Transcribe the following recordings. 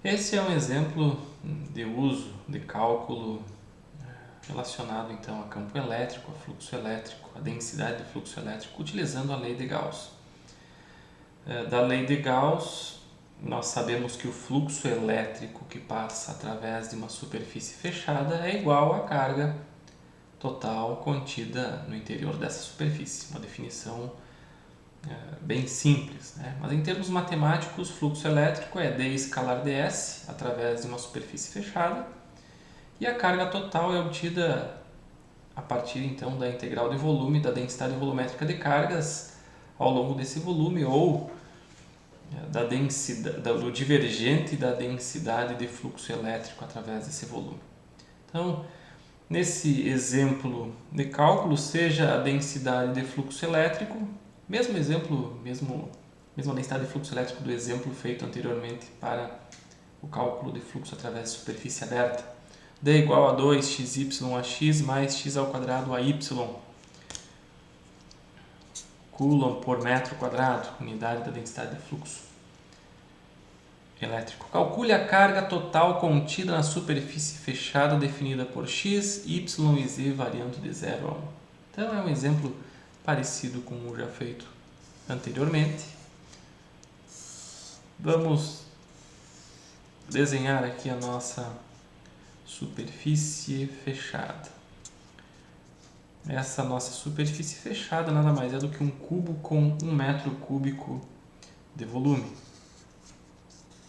Esse é um exemplo de uso de cálculo relacionado então a campo elétrico, a fluxo elétrico, a densidade de fluxo elétrico, utilizando a lei de Gauss. Da lei de Gauss, nós sabemos que o fluxo elétrico que passa através de uma superfície fechada é igual à carga total contida no interior dessa superfície. Uma definição bem simples, né? Mas em termos matemáticos, fluxo elétrico é d escalar ds através de uma superfície fechada e a carga total é obtida a partir então da integral de volume da densidade volumétrica de cargas ao longo desse volume ou da densidade, do divergente da densidade de fluxo elétrico através desse volume. Então, nesse exemplo de cálculo, seja a densidade de fluxo elétrico, mesma densidade de fluxo elétrico do exemplo feito anteriormente para o cálculo de fluxo através de superfície aberta. D igual a 2xy a x mais x ao quadrado a y, coulomb por metro quadrado, unidade da densidade de fluxo elétrico. Calcule a carga total contida na superfície fechada definida por x, y e z variando de 0 a 1. Então é um exemplo parecido com o já feito anteriormente. Vamos desenhar aqui a nossa superfície fechada. Essa nossa superfície fechada nada mais é do que um cubo com 1 metro cúbico de volume.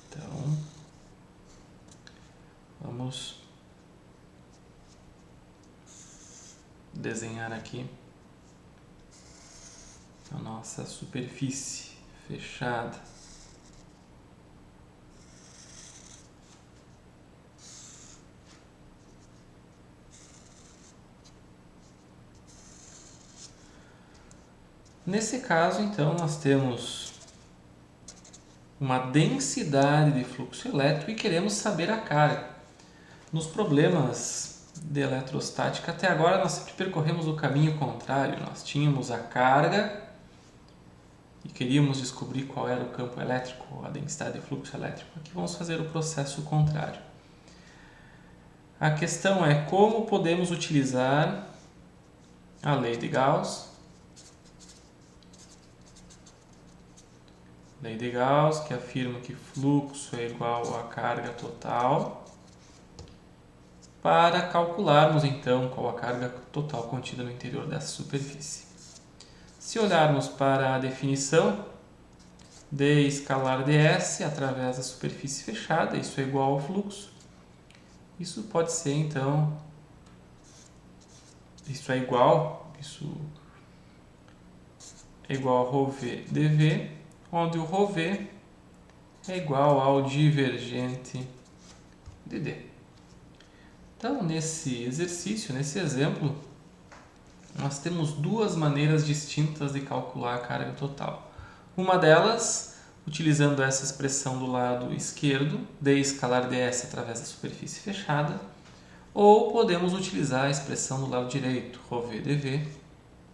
Então, vamos desenhar aqui a nossa superfície fechada. Nesse caso, então, nós temos uma densidade de fluxo elétrico e queremos saber a carga. Nos problemas de eletrostática, até agora nós sempre percorremos o caminho contrário. Nós tínhamos a carga e queríamos descobrir qual era o campo elétrico, a densidade de fluxo elétrico. Aqui vamos fazer o processo contrário. A questão é como podemos utilizar a lei de Gauss. Lei de Gauss, que afirma que fluxo é igual à carga total, para calcularmos então qual a carga total contida no interior dessa superfície. Se olharmos para a definição, d escalar ds através da superfície fechada, isso é igual ao fluxo. Isso pode ser então, isso é igual a ρv dv, onde o ρv é igual ao divergente de d. Então, nesse exercício, nesse exemplo, nós temos duas maneiras distintas de calcular a carga total. Uma delas, utilizando essa expressão do lado esquerdo, d escalar ds através da superfície fechada, ou podemos utilizar a expressão do lado direito, ρv dv,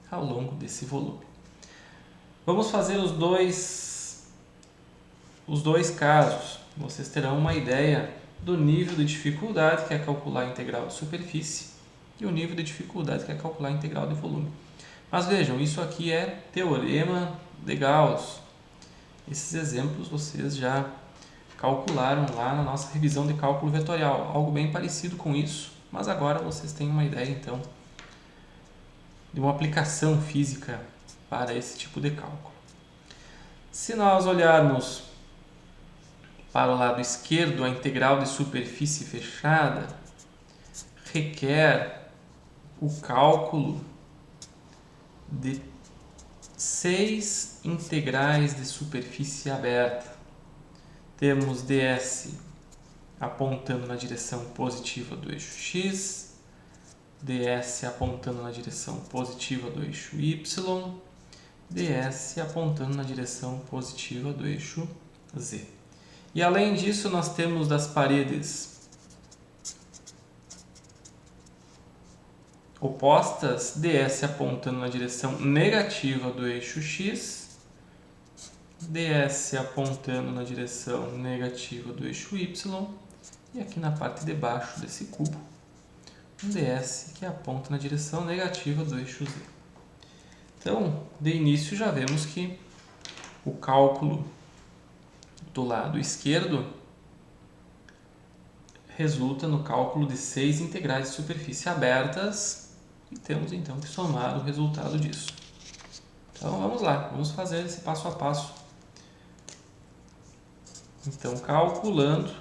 ao longo desse volume. Vamos fazer os dois casos. Vocês terão uma ideia do nível de dificuldade que é calcular a integral de superfície e o nível de dificuldade que é calcular a integral de volume. Mas vejam, isso aqui é teorema de Gauss. Esses exemplos vocês já calcularam lá na nossa revisão de cálculo vetorial, algo bem parecido com isso, mas agora vocês têm uma ideia então de uma aplicação física para esse tipo de cálculo. Se nós olharmos para o lado esquerdo, a integral de superfície fechada requer o cálculo de 6 integrais de superfície aberta. Temos ds apontando na direção positiva do eixo x, ds apontando na direção positiva do eixo y, ds apontando na direção positiva do eixo z. E além disso, nós temos das paredes opostas, ds apontando na direção negativa do eixo x ds apontando na direção negativa do eixo y, e aqui na parte de baixo desse cubo, um ds que aponta na direção negativa do eixo z. Então, de início já vemos que o cálculo do lado esquerdo resulta no cálculo de 6 integrais de superfície abertas e temos então que somar o resultado disso. Então vamos lá, vamos fazer esse passo a passo. Então, calculando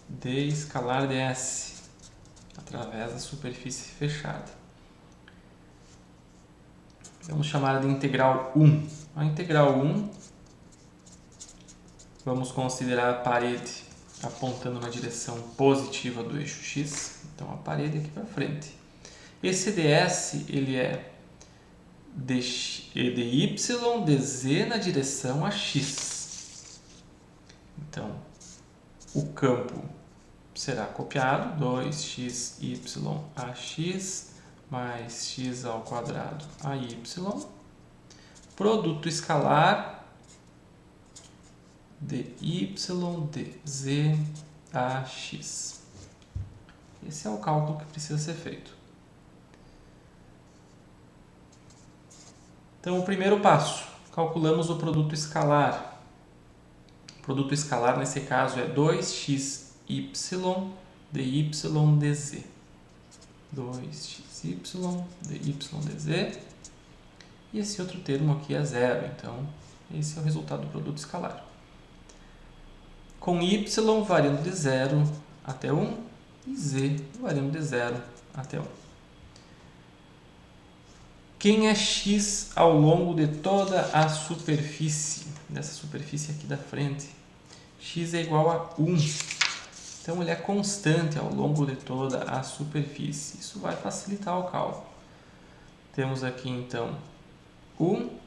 d escalar ds através da superfície fechada. Vamos chamar de integral 1. A integral 1, vamos considerar a parede apontando na direção positiva do eixo x. Então, a parede aqui para frente. Esse ds ele é de y dz na direção a x. Então, o campo será copiado, 2xy ax mais x ao quadrado a y, produto escalar de y dz a x. Esse é o cálculo que precisa ser feito. Então, o primeiro passo, calculamos o produto escalar. O produto escalar, nesse caso, é 2xy dy dz. 2xy dy dz. E esse outro termo aqui é zero, então esse é o resultado do produto escalar. Com y variando de 0 até 1 e z variando de 0 até 1. Quem é x ao longo de toda a superfície, dessa superfície aqui da frente? X é igual a 1. Então, ele é constante ao longo de toda a superfície. Isso vai facilitar o cálculo. Temos aqui, então, 1.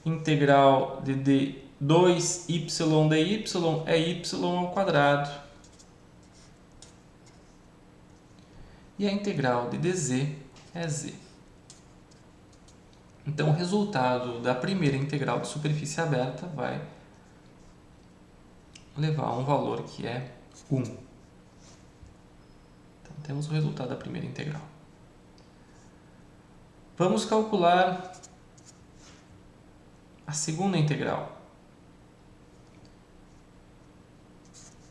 Integral de 2y dy é y ao quadrado. E a integral de dz é z. Então, o resultado da primeira integral de superfície aberta vai levar a um valor que é 1. Então, temos o resultado da primeira integral. Vamos calcular a segunda integral.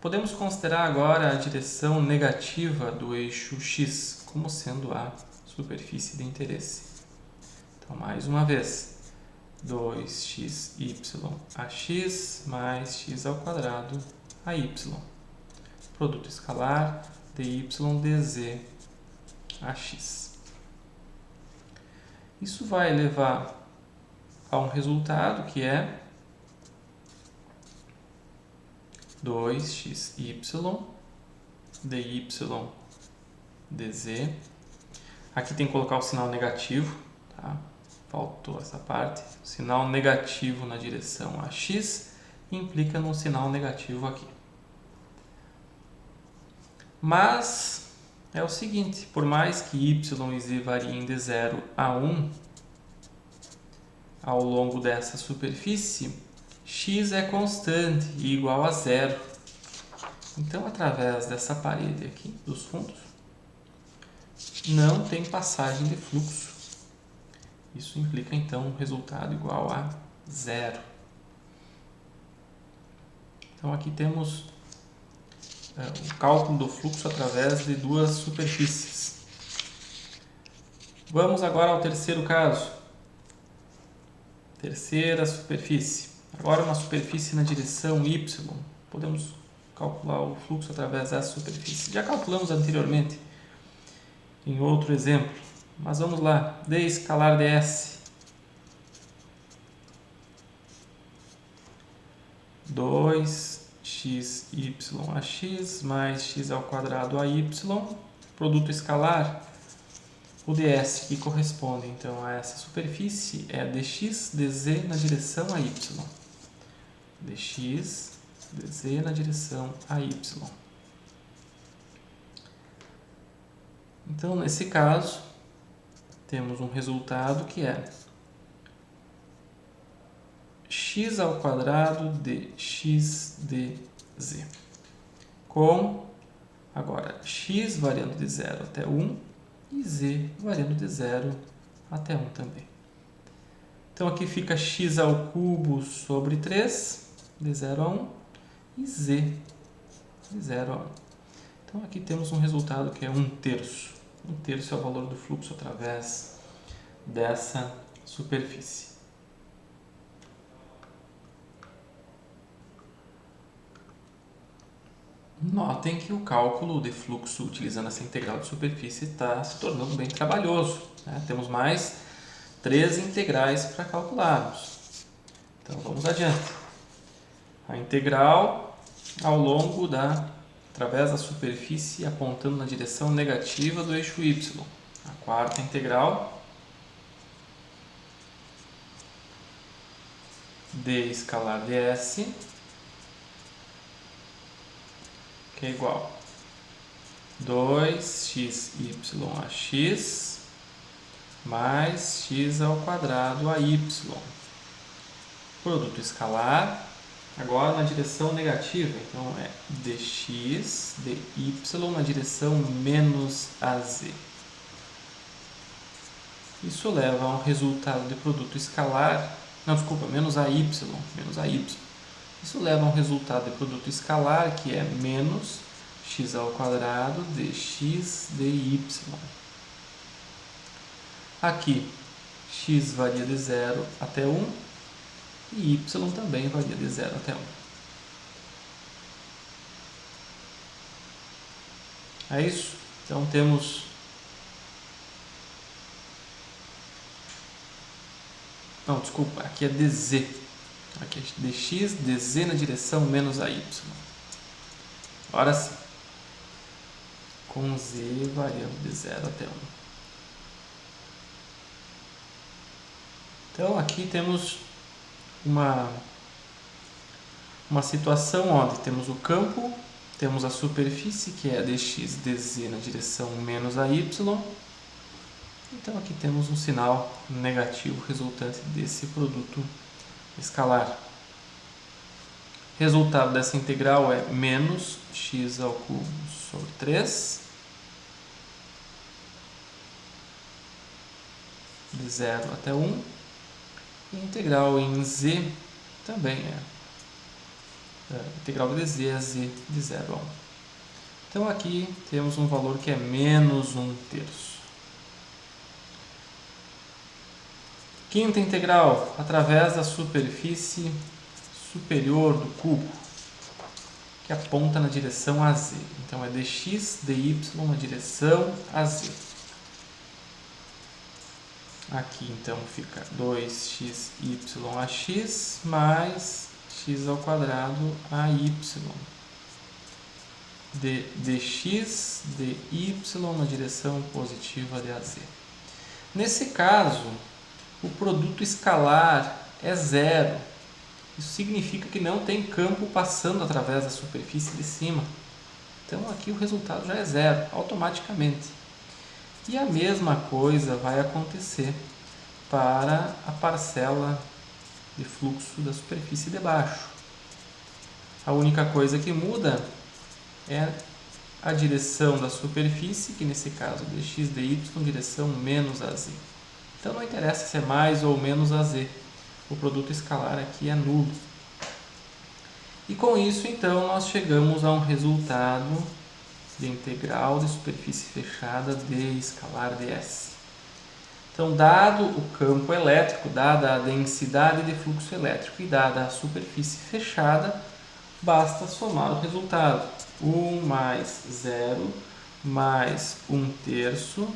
Podemos considerar agora a direção negativa do eixo x como sendo a superfície de interesse. Então, mais uma vez, 2xy ax mais x ao quadrado a y. Produto escalar dy dz ax. Isso vai levar a um resultado que é 2xy dy dz. Aqui tem que colocar o sinal negativo, tá? Faltou essa parte. O sinal negativo na direção a x implica num sinal negativo aqui. Mas é o seguinte, por mais que y e z variem de 0 a 1 ao longo dessa superfície, x é constante e igual a 0. Então, através dessa parede aqui, dos fundos, não tem passagem de fluxo. Isso implica, então, um resultado igual a 0. Então, aqui temos o cálculo do fluxo através de duas superfícies. Vamos agora ao terceiro caso. Terceira superfície. Agora uma superfície na direção y. Podemos calcular o fluxo através dessa superfície. Já calculamos anteriormente em outro exemplo. Mas vamos lá. D escalar ds. 2xy ax mais x ao quadrado a y. Produto escalar. O ds que corresponde então a essa superfície é dx dz na direção a y. Dx dz na direção a y. Então, nesse caso, temos um resultado que é x ao quadrado de x dz. Com, agora, x variando de 0 até 1 e z variando de 0 até 1 também. Então aqui fica x ao cubo sobre 3, de 0 a 1, e z de 0 a 1. Então aqui temos um resultado que é 1/3. 1/3 é o valor do fluxo através dessa superfície. Notem que o cálculo de fluxo utilizando essa integral de superfície está se tornando bem trabalhoso, né? Temos mais 3 integrais para calcularmos. Então vamos adiante. A integral ao longo através da superfície apontando na direção negativa do eixo y. A quarta integral d escalar ds, que é igual a 2xy mais x ao quadrado a y. Produto escalar, agora na direção negativa, então é dx dy na direção menos az. Isso leva a um resultado de produto escalar, menos ay. Isso leva a um resultado de produto escalar que é menos x ao quadrado dx dy. Aqui, x varia de 0 até 1 e y também varia de 0 até 1. É isso? Então temos aqui é dz. Aqui é dx, dz na direção menos ay. Agora sim. Com z variando de 0 até 1. Então aqui temos uma situação onde temos o campo, temos a superfície que é dx, dz na direção menos ay. Então aqui temos um sinal negativo resultante desse produto escalar. Resultado dessa integral é menos x ao cubo sobre 3, de 0 até 1, e a integral em z também integral de dz é z de 0 a 1. Então aqui temos um valor que é menos 1/3. Quinta integral, através da superfície superior do cubo, que aponta na direção AZ. Então é dx dy na direção AZ. Aqui então fica 2xy mais x ao quadrado ay. De dx dy na direção positiva de AZ. Nesse caso, o produto escalar é zero. Isso significa que não tem campo passando através da superfície de cima. Então aqui o resultado já é zero, automaticamente. E a mesma coisa vai acontecer para a parcela de fluxo da superfície de baixo. A única coisa que muda é a direção da superfície, que nesse caso dx dy, direção menos az. Então não interessa se é mais ou menos az, o produto escalar aqui é nulo. E com isso então nós chegamos a um resultado de integral de superfície fechada d escalar ds. Então, dado o campo elétrico, dada a densidade de fluxo elétrico e dada a superfície fechada, basta somar o resultado. 1 mais 0 mais 1/3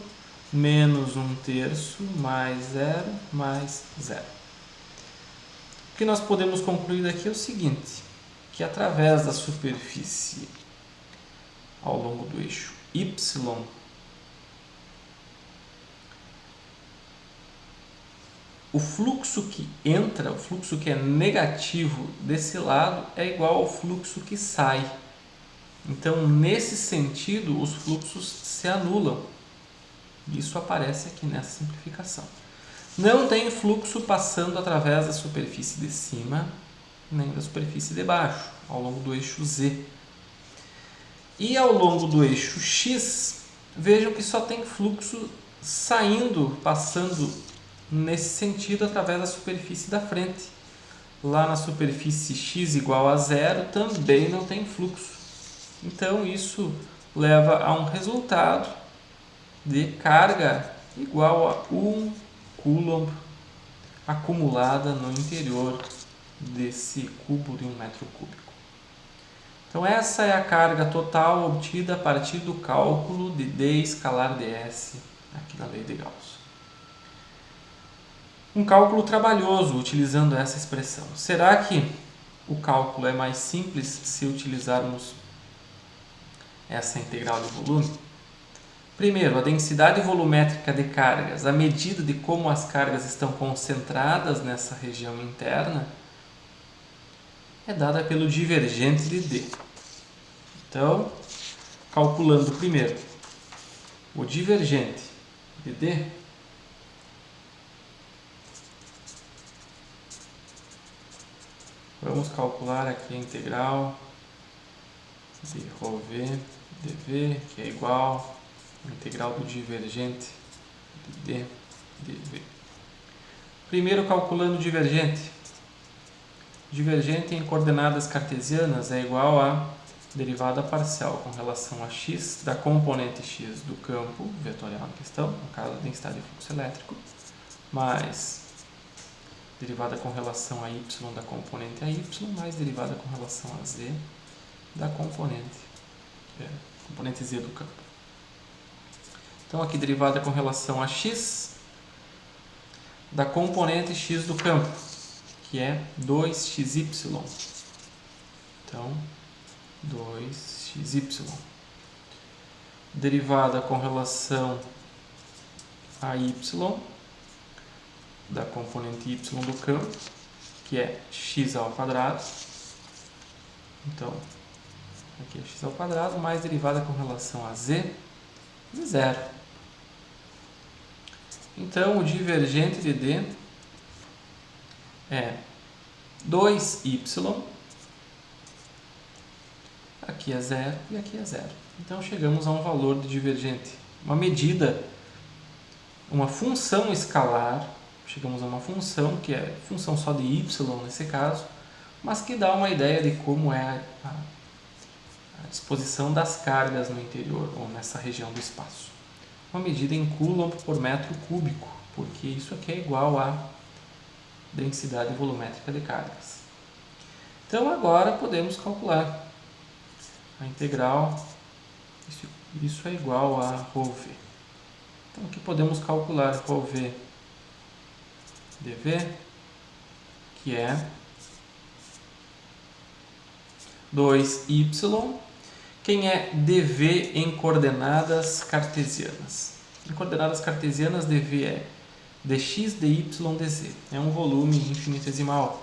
menos 1/3 mais 0 mais 0. O que nós podemos concluir daqui é o seguinte, que através da superfície ao longo do eixo y, o fluxo que entra, o fluxo que é negativo desse lado é igual ao fluxo que sai. Então, nesse sentido, os fluxos se anulam. Isso aparece aqui nessa simplificação. não tem fluxo passando através da superfície de cima nem da superfície de baixo, ao longo do eixo Z. E ao longo do eixo X, vejam que só tem fluxo saindo, passando nesse sentido através da superfície da frente. Lá na superfície x igual a zero também não tem fluxo. Então isso leva a um resultado de carga igual a 1 coulomb acumulada no interior desse cubo de 1 metro cúbico. Então essa é a carga total obtida a partir do cálculo de D escalar ds aqui na lei de Gauss. Um cálculo trabalhoso utilizando essa expressão. Será que o cálculo é mais simples se utilizarmos essa integral de volume? Primeiro, a densidade volumétrica de cargas, a medida de como as cargas estão concentradas nessa região interna, é dada pelo divergente de D. Então, calculando primeiro o divergente de D, vamos calcular aqui a integral de ρv dv, que é igual à integral do divergente de D dv. Primeiro, calculando o divergente. Divergente em coordenadas cartesianas é igual a derivada parcial com relação a x da componente x do campo vetorial em questão, no caso a densidade de fluxo elétrico, mais derivada com relação a y da componente a y, mais derivada com relação a z da componente z do campo. Então aqui derivada com relação a x da componente x do campo, que é 2xy. Então, 2xy. Derivada com relação a y da componente y do campo, que é x ao quadrado. Então, aqui é x ao quadrado, mais derivada com relação a z, de zero. Então, o divergente de D é 2y, aqui é zero e aqui é zero. Então, chegamos a um valor de divergente, uma medida, uma função escalar. Chegamos a uma função, que é função só de y nesse caso, mas que dá uma ideia de como é a disposição das cargas no interior, ou nessa região do espaço. Uma medida em coulomb por metro cúbico, porque isso aqui é igual à densidade volumétrica de cargas. Então agora podemos calcular a integral, isso é igual a ρv. Então aqui podemos calcular ρv dv, que é 2y. Quem é dv em coordenadas cartesianas? Em coordenadas cartesianas, dv é dx, dy, dz. É um volume infinitesimal.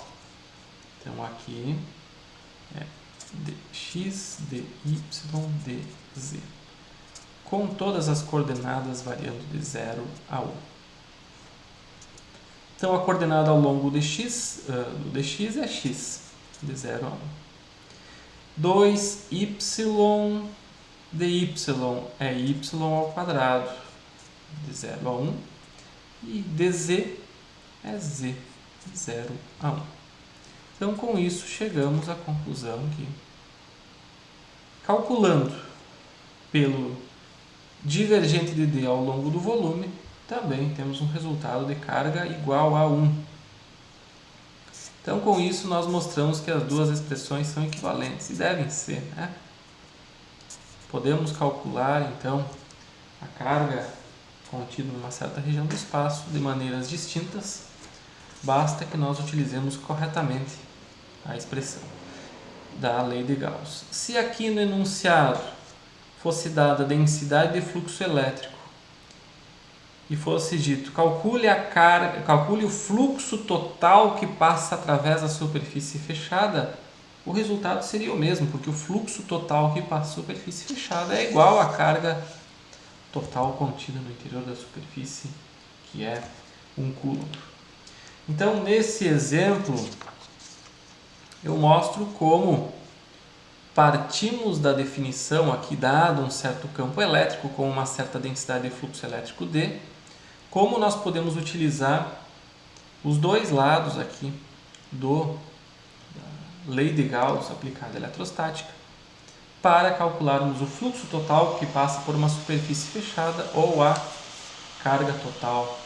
Então aqui é dx, dy, dz. Com todas as coordenadas variando de 0 a 1. Então a coordenada ao longo do dx é x, de 0 a 1. 2y dy é y ao quadrado, de 0 a 1. E dz é z, de 0 a 1. Então, com isso, chegamos à conclusão que, calculando pelo divergente de D ao longo do volume, também temos um resultado de carga igual a 1. Então, com isso, nós mostramos que as duas expressões são equivalentes, e devem ser, né? Podemos calcular, então, a carga contida numa certa região do espaço de maneiras distintas, basta que nós utilizemos corretamente a expressão da lei de Gauss. Se aqui no enunciado fosse dada a densidade de fluxo elétrico e fosse dito calcule a carga, calcule o fluxo total que passa através da superfície fechada, o resultado seria o mesmo, porque o fluxo total que passa a superfície fechada é igual à carga total contida no interior da superfície, que é 1 coulomb. Então, nesse exemplo, eu mostro como partimos da definição aqui, dado um certo campo elétrico com uma certa densidade de fluxo elétrico D, como nós podemos utilizar os dois lados aqui da lei de Gauss aplicada à eletrostática para calcularmos o fluxo total que passa por uma superfície fechada ou a carga total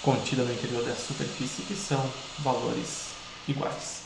contida no interior dessa superfície, que são valores iguais.